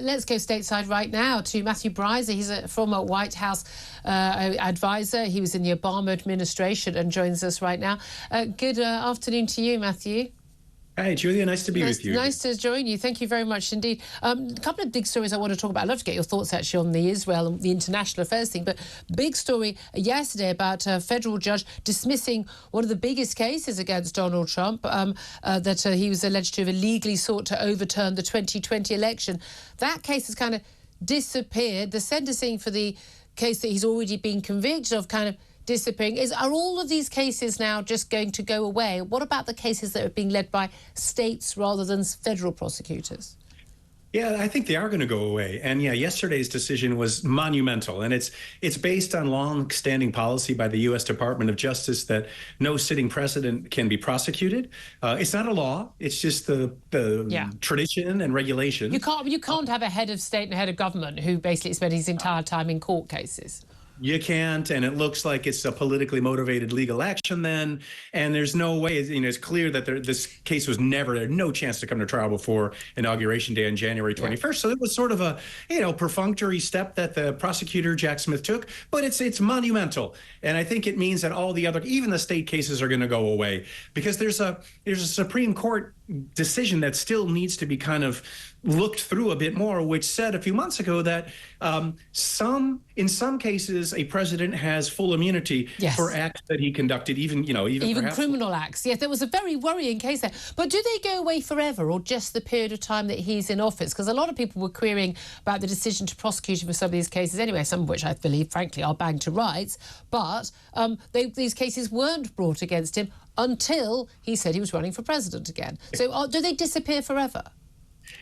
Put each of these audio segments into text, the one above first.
Let's go stateside right now to Matthew Bryza. He's a former White House advisor. He was in the Obama administration and joins us right now. Good afternoon to you, Matthew. Hi, Julia. Nice to be with you. Nice to join you. Thank you very much indeed. A couple of big stories I want to talk about. I'd love to get your thoughts actually on the Israel and the international affairs thing. But big story yesterday about a federal judge dismissing one of the biggest cases against Donald Trump, that he was alleged to have illegally sought to overturn the 2020 election. That case has kind of disappeared. The sentencing for the case that he's already been convicted of kind of disappearing. Are all of these cases now just going to go away? What about the cases that are being led by states rather than federal prosecutors? Yeah, I think they are going to go away. And yeah, yesterday's decision was monumental. And it's based on long-standing policy by the U.S. Department of Justice that no sitting president can be prosecuted. It's not a law. It's just the tradition and regulation. You can't have a head of state and a head of government who basically spent his entire time in court cases. You can't, and it looks like it's a politically motivated legal action then, and there's no way, it's clear that this case was there had no chance to come to trial before Inauguration Day on January 21st. Yeah. So it was sort of a, perfunctory step that the prosecutor, Jack Smith, took, but it's monumental. And I think it means that all the other, even the state cases are going to go away, because there's a Supreme Court decision that still needs to be kind of looked through a bit more, which said a few months ago that in some cases a president has full immunity for acts that he conducted, even criminal acts. Yes, there was a very worrying case there. But do they go away forever, or just the period of time that he's in office? Because a lot of people were querying about the decision to prosecute him for some of these cases anyway, some of which I believe, frankly, are bang to rights. But these cases weren't brought against him until he said he was running for president again. So do they disappear forever?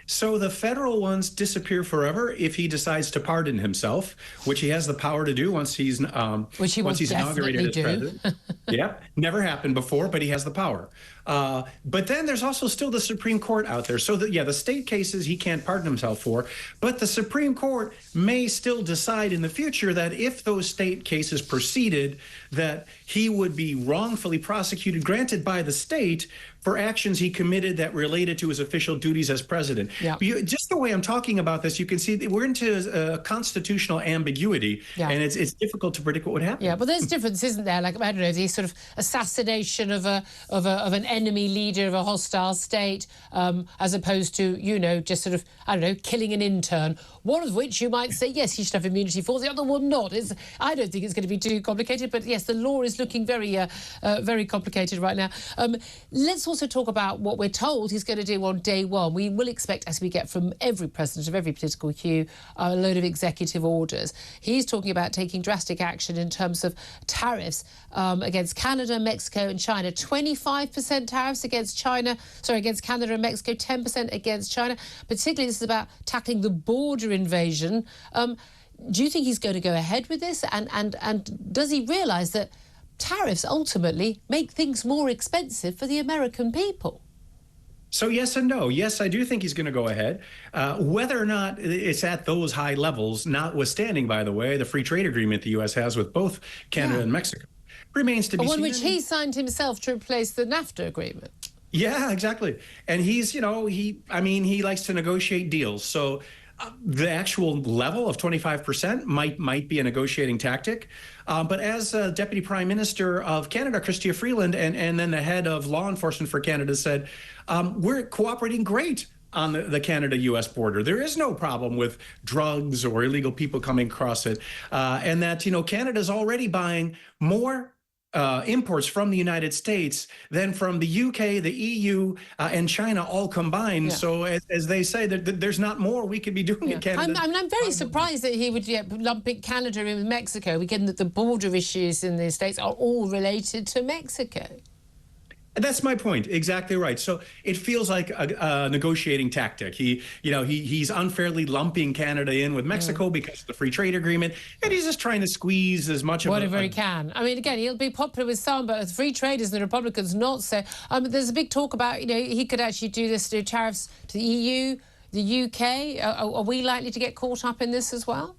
So the federal ones disappear forever if he decides to pardon himself, which he has the power to do once he's inaugurated as president. Yep, never happened before, but he has the power. But then there's also still the Supreme Court out there. So the state cases he can't pardon himself for, but the Supreme Court may still decide in the future that if those state cases proceeded, that he would be wrongfully prosecuted, granted by the state, for actions he committed that related to his official duties as president. Yeah. Just the way I'm talking about this, you can see that we're into a constitutional ambiguity, and it's difficult to predict what would happen. Yeah, but there's difference, isn't there? Like, I don't know, the sort of assassination of an enemy leader of a hostile state, as opposed to, just sort of, I don't know, killing an intern. One of which you might say, yes, he should have immunity for, the other one not. I don't think it's going to be too complicated, but yes, the law is looking very, very complicated right now. Let's also talk about what we're told he's going to do on day one. We will expect, as we get from every president of every political hue, a load of executive orders. He's talking about taking drastic action in terms of tariffs against Canada, Mexico and China. 25% tariffs against Canada and Mexico, 10% against China. Particularly, this is about tackling the border invasion. Do you think he's going to go ahead with this? And does he realise that tariffs ultimately make things more expensive for the American people? So yes and no. Yes, I do think he's going to go ahead. Whether or not it's at those high levels, notwithstanding, by the way, the free trade agreement the U.S. has with both Canada and Mexico, remains to be seen. One which he signed himself to replace the NAFTA agreement. Yeah, exactly. And he's, he likes to negotiate deals. So the actual level of 25% might be a negotiating tactic. But as Deputy Prime Minister of Canada, Chrystia Freeland, and then the head of law enforcement for Canada said, we're cooperating great on the Canada-U.S. border. There is no problem with drugs or illegal people coming across it. And that, Canada's already buying more imports from the United States than from the UK, the EU, and China all combined. Yeah. So as they say, there's not more we could be doing in Canada. I'm very surprised that he would lump Canada in with Mexico, given that the border issues in the States are all related to Mexico. That's my point. Exactly right. So it feels like a negotiating tactic. He's unfairly lumping Canada in with Mexico because of the free trade agreement, and he's just trying to squeeze as much of whatever he can. I mean, again, he'll be popular with some, but free traders and the Republicans not so. There's a big talk about he could actually do this, do tariffs to the EU, the UK. Are we likely to get caught up in this as well?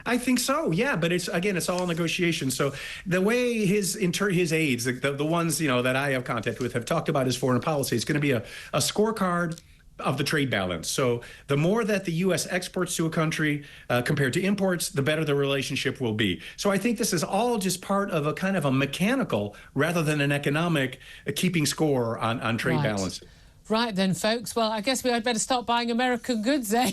I think so, yeah, but it's all negotiation. So the way his aides, the ones that I have contact with, have talked about his foreign policy, it's going to be a scorecard of the trade balance. So the more that the U.S. exports to a country compared to imports, the better the relationship will be. So I think this is all just part of a kind of a mechanical rather than an economic keeping score on trade balance. Right then, folks. Well, I guess we had better start buying American goods, eh?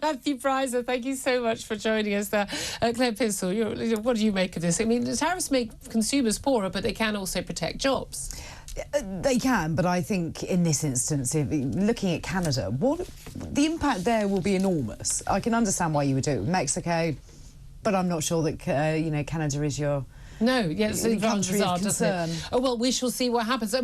Matthew Bryza, thank you so much for joining us there. Claire Pissell, what do you make of this? I mean, the tariffs make consumers poorer, but they can also protect jobs. They can, but I think in this instance, looking at Canada, the impact there will be enormous. I can understand why you would do it with Mexico, but I'm not sure that Canada is your no. Yes, the advantages are, doesn't it? Oh well, we shall see what happens.